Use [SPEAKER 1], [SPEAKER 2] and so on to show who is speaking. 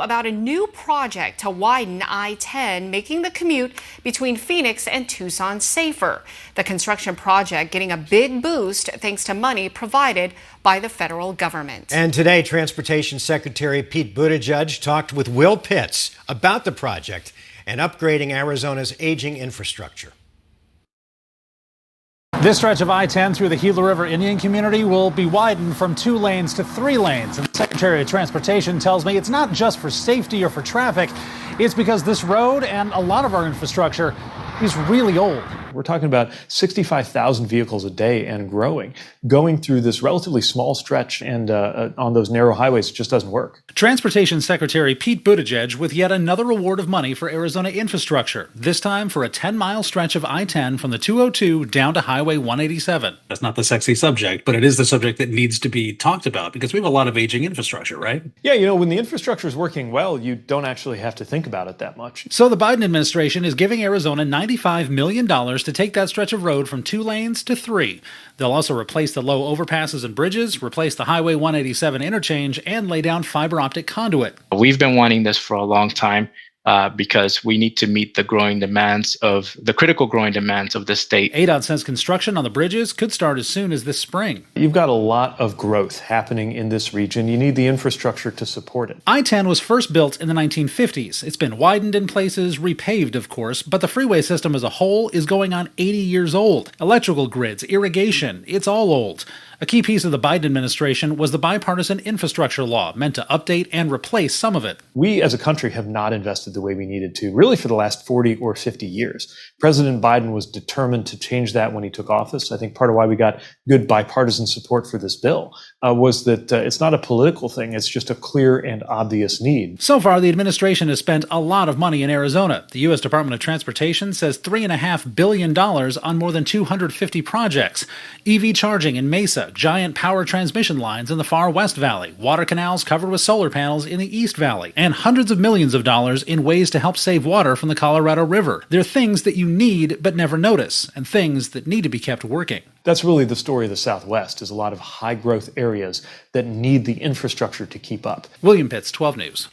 [SPEAKER 1] About a new project to widen I-10, making the commute between Phoenix and Tucson safer. The construction project getting a big boost thanks to money provided by the federal government.
[SPEAKER 2] And today, Transportation Secretary Pete Buttigieg talked with Will Pitts about the project and upgrading Arizona's aging infrastructure.
[SPEAKER 3] This stretch of I-10 through the Gila River Indian community will be widened from 2 lanes to 3 lanes. And the Secretary of Transportation tells me it's not just for safety or for traffic. It's because this road and a lot of our infrastructure is really old.
[SPEAKER 4] We're talking about 65,000 vehicles a day and growing. Going through this relatively small stretch and on those narrow highways, it just doesn't work.
[SPEAKER 3] Transportation Secretary Pete Buttigieg with yet another award of money for Arizona infrastructure, this time for a 10-mile stretch of I-10 from the 202 down to Highway 187.
[SPEAKER 5] That's not the sexy subject, but it is the subject that needs to be talked about because we have a lot of aging infrastructure, right?
[SPEAKER 4] Yeah, when the infrastructure is working well, you don't actually have to think about it that much.
[SPEAKER 3] So the Biden administration is giving Arizona $95 million to take that stretch of road from 2 lanes to 3. They'll also replace the low overpasses and bridges, replace the Highway 187 interchange, and lay down fiber optic conduit.
[SPEAKER 6] We've been wanting this for a long time because we need to meet the critical growing demands of the state.
[SPEAKER 3] ADOT says construction on the bridges could start as soon as this spring.
[SPEAKER 4] You've got a lot of growth happening in this region. You need the infrastructure to support it.
[SPEAKER 3] I-10 was first built in the 1950s. It's been widened in places, repaved, of course, but the freeway system as a whole is going on 80 years old. Electrical grids, irrigation, it's all old. A key piece of the Biden administration was the bipartisan infrastructure law, meant to update and replace some of it.
[SPEAKER 4] We as a country have not invested the way we needed to, really for the last 40 or 50 years. President Biden was determined to change that when he took office. I think part of why we got good bipartisan support for this bill was that it's not a political thing. It's just a clear and obvious need.
[SPEAKER 3] So far, the administration has spent a lot of money in Arizona. The U.S. Department of Transportation says $3.5 billion on more than 250 projects. EV charging in Mesa, giant power transmission lines in the far West Valley, water canals covered with solar panels in the East Valley, and hundreds of millions of dollars in ways to help save water from the Colorado River. They're things that you need but never notice, and things that need to be kept working.
[SPEAKER 4] That's really the story of the Southwest, is a lot of high-growth areas that need the infrastructure to keep up.
[SPEAKER 3] William Pitts, 12 News.